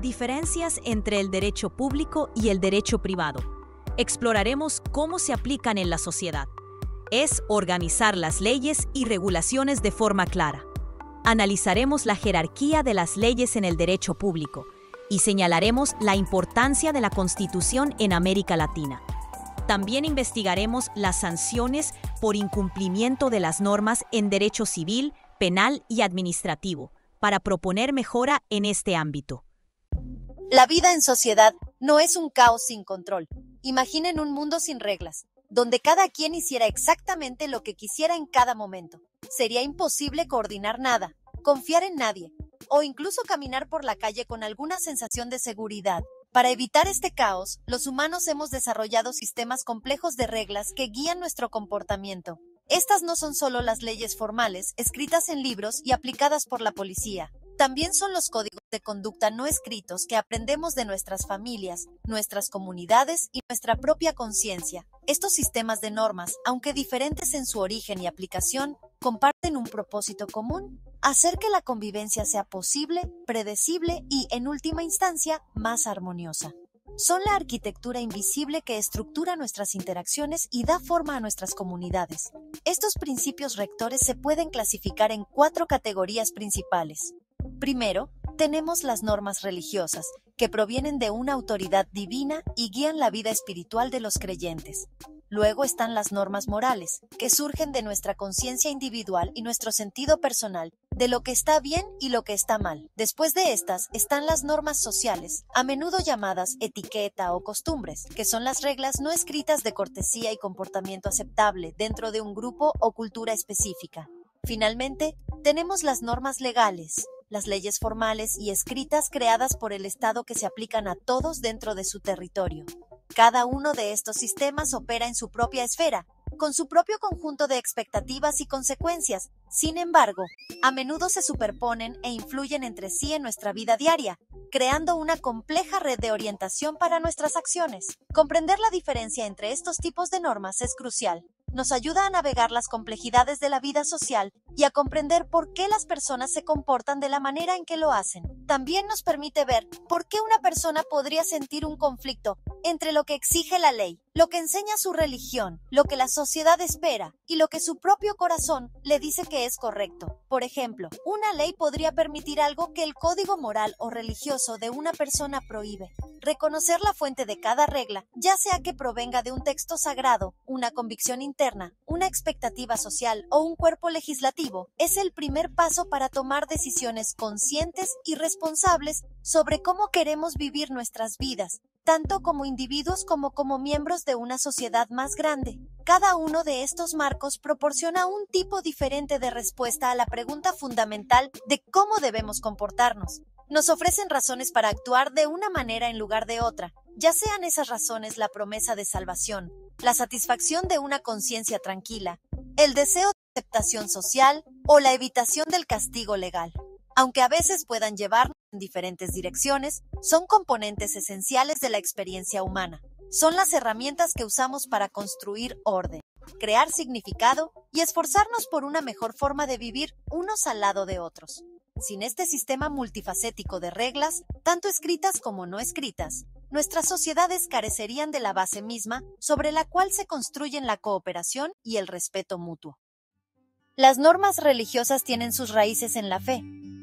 Diferencias entre el derecho público y el derecho privado. Exploraremos cómo se aplican en la sociedad. Es organizar las leyes y regulaciones de forma clara. Analizaremos la jerarquía de las leyes en el derecho público y señalaremos la importancia de la Constitución en América Latina. También investigaremos las sanciones por incumplimiento de las normas en derecho civil, penal y administrativo, para proponer mejora en este ámbito. La vida en sociedad no es un caos sin control. Imaginen un mundo sin reglas, donde cada quien hiciera exactamente lo que quisiera en cada momento. Sería imposible coordinar nada, confiar en nadie, o incluso caminar por la calle con alguna sensación de seguridad. Para evitar este caos, los humanos hemos desarrollado sistemas complejos de reglas que guían nuestro comportamiento. Estas no son solo las leyes formales, escritas en libros y aplicadas por la policía. También son los códigos de conducta no escritos que aprendemos de nuestras familias, nuestras comunidades y nuestra propia conciencia. Estos sistemas de normas, aunque diferentes en su origen y aplicación, comparten un propósito común: hacer que la convivencia sea posible, predecible y, en última instancia, más armoniosa. Son la arquitectura invisible que estructura nuestras interacciones y da forma a nuestras comunidades. Estos principios rectores se pueden clasificar en 4 categorías principales. Primero, tenemos las normas religiosas, que provienen de una autoridad divina y guían la vida espiritual de los creyentes. Luego están las normas morales, que surgen de nuestra conciencia individual y nuestro sentido personal, de lo que está bien y lo que está mal. Después de estas están las normas sociales, a menudo llamadas etiqueta o costumbres, que son las reglas no escritas de cortesía y comportamiento aceptable dentro de un grupo o cultura específica. Finalmente, tenemos las normas legales, las leyes formales y escritas creadas por el Estado que se aplican a todos dentro de su territorio. Cada uno de estos sistemas opera en su propia esfera, con su propio conjunto de expectativas y consecuencias. Sin embargo, a menudo se superponen e influyen entre sí en nuestra vida diaria, creando una compleja red de orientación para nuestras acciones. Comprender la diferencia entre estos tipos de normas es crucial. Nos ayuda a navegar las complejidades de la vida social y a comprender por qué las personas se comportan de la manera en que lo hacen. También nos permite ver por qué una persona podría sentir un conflicto entre lo que exige la ley, lo que enseña su religión, lo que la sociedad espera y lo que su propio corazón le dice que es correcto. Por ejemplo, una ley podría permitir algo que el código moral o religioso de una persona prohíbe. Reconocer la fuente de cada regla, ya sea que provenga de un texto sagrado, una convicción interna, una expectativa social o un cuerpo legislativo, es el primer paso para tomar decisiones conscientes y responsables sobre cómo queremos vivir nuestras vidas, tanto como individuos como miembros de una sociedad más grande. Cada uno de estos marcos proporciona un tipo diferente de respuesta a la pregunta fundamental de cómo debemos comportarnos. Nos ofrecen razones para actuar de una manera en lugar de otra, ya sean esas razones la promesa de salvación, la satisfacción de una conciencia tranquila, el deseo de aceptación social o la evitación del castigo legal. Aunque a veces puedan llevarnos en diferentes direcciones, son componentes esenciales de la experiencia humana. Son las herramientas que usamos para construir orden, crear significado y esforzarnos por una mejor forma de vivir unos al lado de otros. Sin este sistema multifacético de reglas, tanto escritas como no escritas, nuestras sociedades carecerían de la base misma sobre la cual se construyen la cooperación y el respeto mutuo. Las normas religiosas tienen sus raíces en la fe.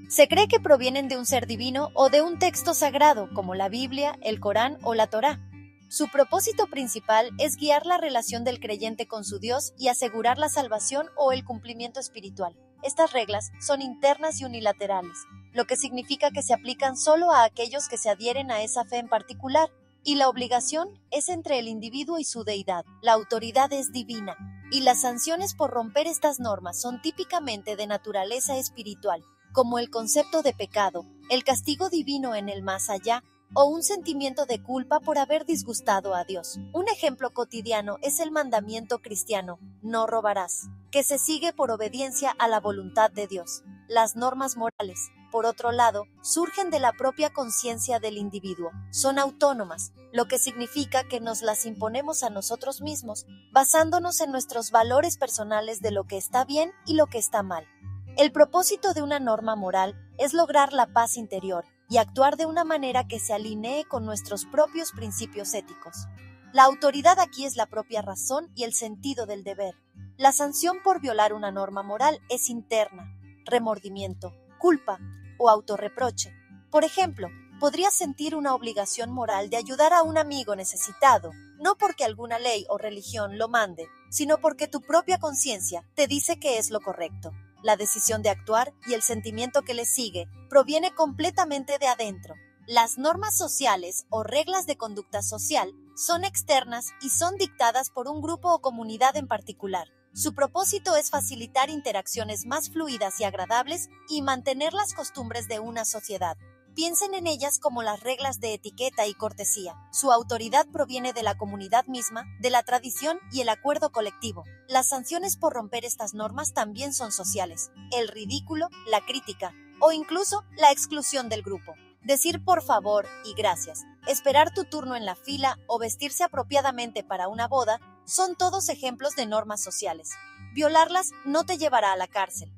Se cree que provienen de un ser divino o de un texto sagrado, como la Biblia, el Corán o la Torá. Su propósito principal es guiar la relación del creyente con su Dios y asegurar la salvación o el cumplimiento espiritual. Estas reglas son internas y unilaterales, lo que significa que se aplican solo a aquellos que se adhieren a esa fe en particular, y la obligación es entre el individuo y su deidad. La autoridad es divina, y las sanciones por romper estas normas son típicamente de naturaleza espiritual, como el concepto de pecado, el castigo divino en el más allá, o un sentimiento de culpa por haber disgustado a Dios. Un ejemplo cotidiano es el mandamiento cristiano, no robarás, que se sigue por obediencia a la voluntad de Dios. Las normas morales, por otro lado, surgen de la propia conciencia del individuo. Son autónomas, lo que significa que nos las imponemos a nosotros mismos, basándonos en nuestros valores personales de lo que está bien y lo que está mal. El propósito de una norma moral es lograr la paz interior y actuar de una manera que se alinee con nuestros propios principios éticos. La autoridad aquí es la propia razón y el sentido del deber. La sanción por violar una norma moral es interna, remordimiento, culpa o autorreproche. Por ejemplo, podrías sentir una obligación moral de ayudar a un amigo necesitado, no porque alguna ley o religión lo mande, sino porque tu propia conciencia te dice que es lo correcto. La decisión de actuar y el sentimiento que le sigue proviene completamente de adentro. Las normas sociales o reglas de conducta social son externas y son dictadas por un grupo o comunidad en particular. Su propósito es facilitar interacciones más fluidas y agradables y mantener las costumbres de una sociedad. Piensen en ellas como las reglas de etiqueta y cortesía. Su autoridad proviene de la comunidad misma, de la tradición y el acuerdo colectivo. Las sanciones por romper estas normas también son sociales. El ridículo, la crítica o incluso la exclusión del grupo. Decir por favor y gracias, esperar tu turno en la fila o vestirse apropiadamente para una boda son todos ejemplos de normas sociales. Violarlas no te llevará a la cárcel,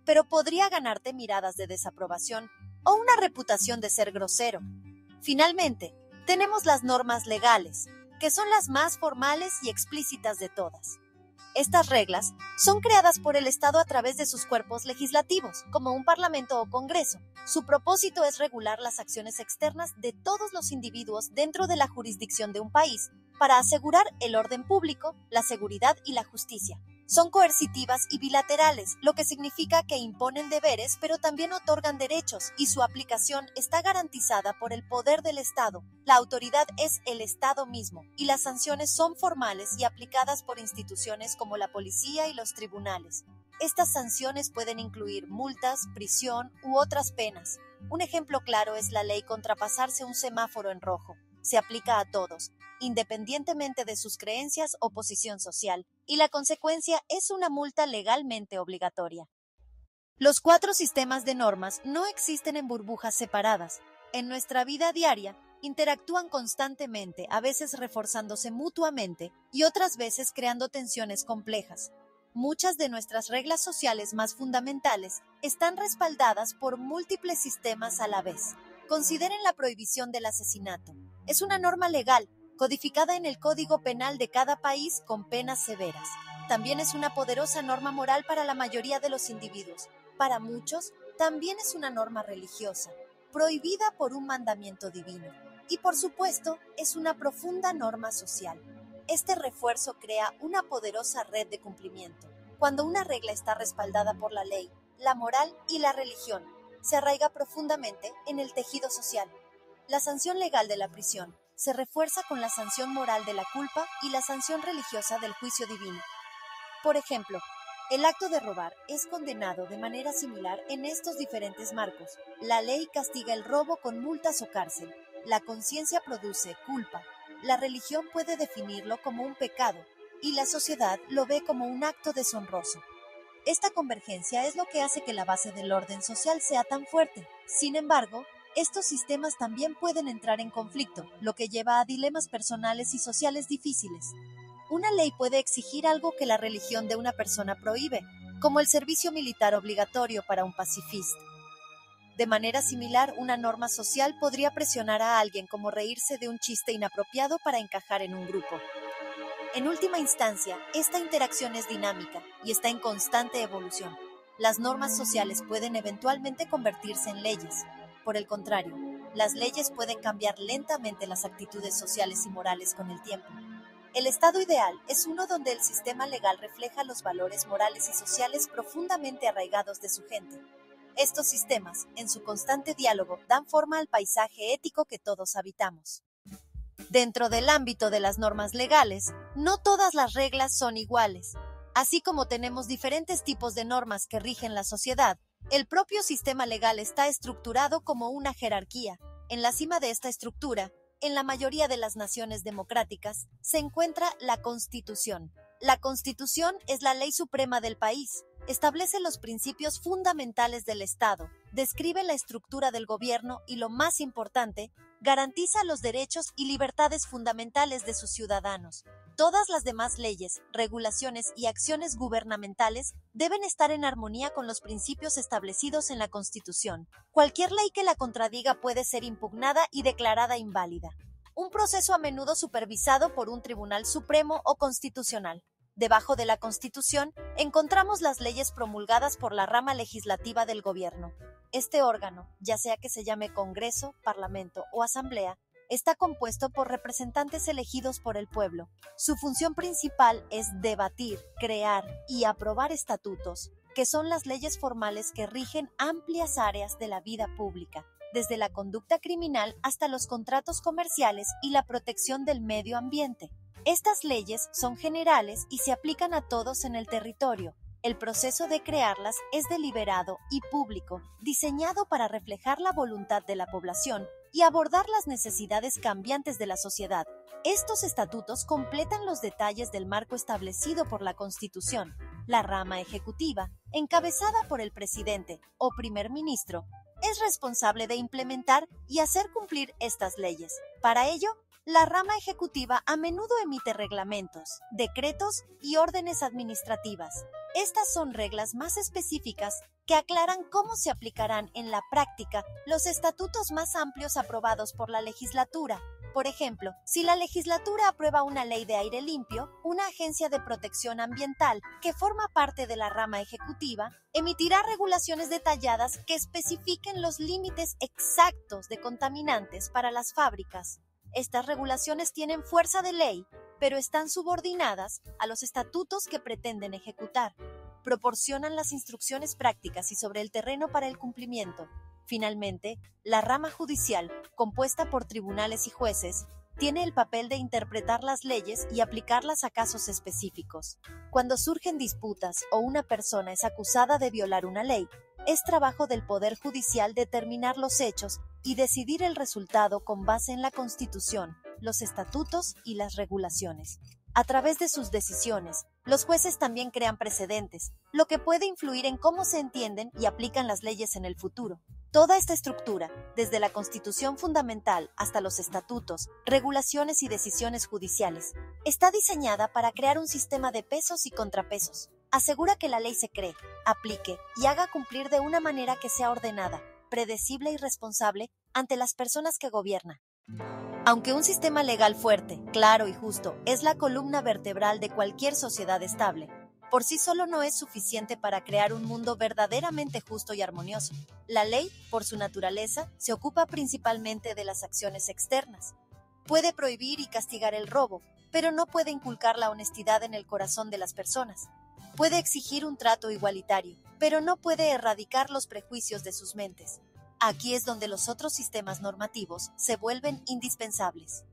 pero podría ganarte miradas de desaprobación o una reputación de ser grosero. Finalmente, tenemos las normas legales, que son las más formales y explícitas de todas. Estas reglas son creadas por el Estado a través de sus cuerpos legislativos, como un parlamento o congreso. Su propósito es regular las acciones externas de todos los individuos dentro de la jurisdicción de un país, para asegurar el orden público, la seguridad y la justicia. Son coercitivas y bilaterales, lo que significa que imponen deberes, pero también otorgan derechos, y su aplicación está garantizada por el poder del Estado. La autoridad es el Estado mismo, y las sanciones son formales y aplicadas por instituciones como la policía y los tribunales. Estas sanciones pueden incluir multas, prisión u otras penas. Un ejemplo claro es la ley contra pasarse un semáforo en rojo. Se aplica a todos, independientemente de sus creencias o posición social, y la consecuencia es una multa legalmente obligatoria. Los 4 sistemas de normas no existen en burbujas separadas. En nuestra vida diaria, interactúan constantemente, a veces reforzándose mutuamente y otras veces creando tensiones complejas. Muchas de nuestras reglas sociales más fundamentales están respaldadas por múltiples sistemas a la vez. Consideren la prohibición del asesinato. Es una norma legal, codificada en el Código Penal de cada país con penas severas. También es una poderosa norma moral para la mayoría de los individuos. Para muchos, también es una norma religiosa, prohibida por un mandamiento divino. Y por supuesto, es una profunda norma social. Este refuerzo crea una poderosa red de cumplimiento. Cuando una regla está respaldada por la ley, la moral y la religión, se arraiga profundamente en el tejido social. La sanción legal de la prisión se refuerza con la sanción moral de la culpa y la sanción religiosa del juicio divino. Por ejemplo, el acto de robar es condenado de manera similar en estos diferentes marcos. La ley castiga el robo con multas o cárcel. La conciencia produce culpa. La religión puede definirlo como un pecado y la sociedad lo ve como un acto deshonroso. Esta convergencia es lo que hace que la base del orden social sea tan fuerte. Sin embargo, estos sistemas también pueden entrar en conflicto, lo que lleva a dilemas personales y sociales difíciles. Una ley puede exigir algo que la religión de una persona prohíbe, como el servicio militar obligatorio para un pacifista. De manera similar, una norma social podría presionar a alguien como reírse de un chiste inapropiado para encajar en un grupo. En última instancia, esta interacción es dinámica y está en constante evolución. Las normas sociales pueden eventualmente convertirse en leyes. Por el contrario, las leyes pueden cambiar lentamente las actitudes sociales y morales con el tiempo. El estado ideal es uno donde el sistema legal refleja los valores morales y sociales profundamente arraigados de su gente. Estos sistemas, en su constante diálogo, dan forma al paisaje ético que todos habitamos. Dentro del ámbito de las normas legales, no todas las reglas son iguales. Así como tenemos diferentes tipos de normas que rigen la sociedad, el propio sistema legal está estructurado como una jerarquía. En la cima de esta estructura, en la mayoría de las naciones democráticas, se encuentra la Constitución, La Constitución es la ley suprema del país. Establece los principios fundamentales del Estado, describe la estructura del gobierno y, lo más importante, garantiza los derechos y libertades fundamentales de sus ciudadanos. Todas las demás leyes, regulaciones y acciones gubernamentales deben estar en armonía con los principios establecidos en la Constitución. Cualquier ley que la contradiga puede ser impugnada y declarada inválida. Un proceso a menudo supervisado por un tribunal supremo o constitucional. Debajo de la Constitución encontramos las leyes promulgadas por la rama legislativa del gobierno. Este órgano, ya sea que se llame Congreso, Parlamento o Asamblea, está compuesto por representantes elegidos por el pueblo. Su función principal es debatir, crear y aprobar estatutos, que son las leyes formales que rigen amplias áreas de la vida pública, desde la conducta criminal hasta los contratos comerciales y la protección del medio ambiente. Estas leyes son generales y se aplican a todos en el territorio. El proceso de crearlas es deliberado y público, diseñado para reflejar la voluntad de la población y abordar las necesidades cambiantes de la sociedad. Estos estatutos completan los detalles del marco establecido por la Constitución. La rama ejecutiva, encabezada por el presidente o primer ministro, es responsable de implementar y hacer cumplir estas leyes. Para ello, la rama ejecutiva a menudo emite reglamentos, decretos y órdenes administrativas. Estas son reglas más específicas que aclaran cómo se aplicarán en la práctica los estatutos más amplios aprobados por la legislatura. Por ejemplo, si la legislatura aprueba una ley de aire limpio, una agencia de protección ambiental que forma parte de la rama ejecutiva emitirá regulaciones detalladas que especifiquen los límites exactos de contaminantes para las fábricas. Estas regulaciones tienen fuerza de ley, pero están subordinadas a los estatutos que pretenden ejecutar. Proporcionan las instrucciones prácticas y sobre el terreno para el cumplimiento. Finalmente, la rama judicial, compuesta por tribunales y jueces, tiene el papel de interpretar las leyes y aplicarlas a casos específicos. Cuando surgen disputas o una persona es acusada de violar una ley, es trabajo del Poder Judicial determinar los hechos y decidir el resultado con base en la Constitución, los estatutos y las regulaciones. A través de sus decisiones, los jueces también crean precedentes, lo que puede influir en cómo se entienden y aplican las leyes en el futuro. Toda esta estructura, desde la Constitución fundamental hasta los estatutos, regulaciones y decisiones judiciales, está diseñada para crear un sistema de pesos y contrapesos. Asegura que la ley se cree, aplique y haga cumplir de una manera que sea ordenada, predecible y responsable ante las personas que gobierna. Aunque un sistema legal fuerte, claro y justo es la columna vertebral de cualquier sociedad estable, por sí solo no es suficiente para crear un mundo verdaderamente justo y armonioso. La ley, por su naturaleza, se ocupa principalmente de las acciones externas. Puede prohibir y castigar el robo, pero no puede inculcar la honestidad en el corazón de las personas. Puede exigir un trato igualitario, pero no puede erradicar los prejuicios de sus mentes. Aquí es donde los otros sistemas normativos se vuelven indispensables.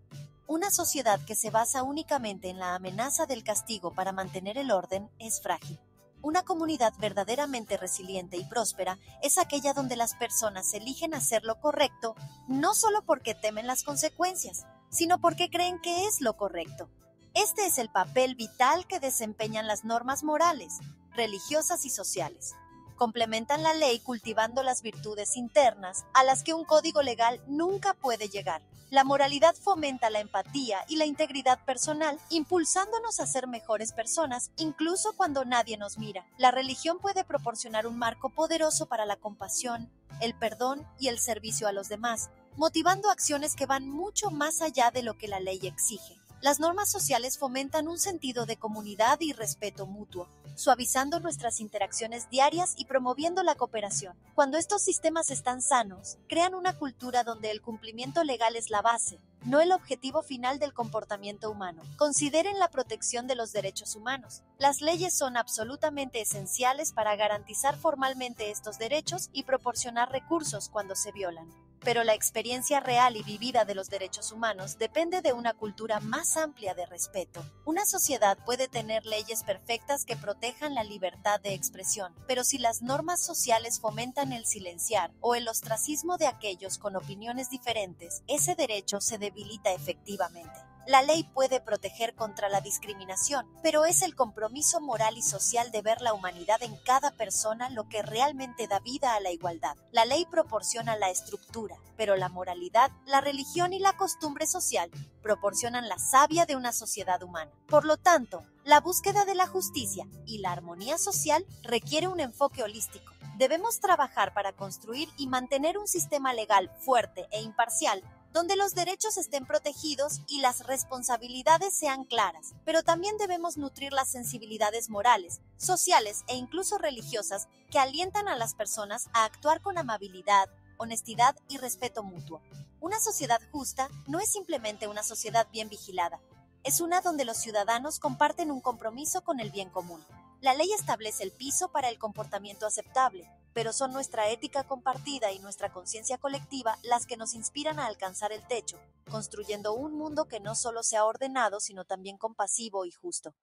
Una sociedad que se basa únicamente en la amenaza del castigo para mantener el orden es frágil. Una comunidad verdaderamente resiliente y próspera es aquella donde las personas eligen hacer lo correcto no solo porque temen las consecuencias, sino porque creen que es lo correcto. Este es el papel vital que desempeñan las normas morales, religiosas y sociales. Complementan la ley cultivando las virtudes internas a las que un código legal nunca puede llegar. La moralidad fomenta la empatía y la integridad personal, impulsándonos a ser mejores personas, incluso cuando nadie nos mira. La religión puede proporcionar un marco poderoso para la compasión, el perdón y el servicio a los demás, motivando acciones que van mucho más allá de lo que la ley exige. Las normas sociales fomentan un sentido de comunidad y respeto mutuo, suavizando nuestras interacciones diarias y promoviendo la cooperación. Cuando estos sistemas están sanos, crean una cultura donde el cumplimiento legal es la base, no el objetivo final del comportamiento humano. Consideren la protección de los derechos humanos. Las leyes son absolutamente esenciales para garantizar formalmente estos derechos y proporcionar recursos cuando se violan. Pero la experiencia real y vivida de los derechos humanos depende de una cultura más amplia de respeto. Una sociedad puede tener leyes perfectas que protejan la libertad de expresión, pero si las normas sociales fomentan el silenciar o el ostracismo de aquellos con opiniones diferentes, ese derecho se debilita efectivamente. La ley puede proteger contra la discriminación, pero es el compromiso moral y social de ver la humanidad en cada persona lo que realmente da vida a la igualdad. La ley proporciona la estructura, pero la moralidad, la religión y la costumbre social proporcionan la savia de una sociedad humana. Por lo tanto, la búsqueda de la justicia y la armonía social requiere un enfoque holístico. Debemos trabajar para construir y mantener un sistema legal fuerte e imparcial donde los derechos estén protegidos y las responsabilidades sean claras, pero también debemos nutrir las sensibilidades morales, sociales e incluso religiosas que alientan a las personas a actuar con amabilidad, honestidad y respeto mutuo. Una sociedad justa no es simplemente una sociedad bien vigilada, es una donde los ciudadanos comparten un compromiso con el bien común. La ley establece el piso para el comportamiento aceptable, pero son nuestra ética compartida y nuestra conciencia colectiva las que nos inspiran a alcanzar el techo, construyendo un mundo que no solo sea ordenado, sino también compasivo y justo.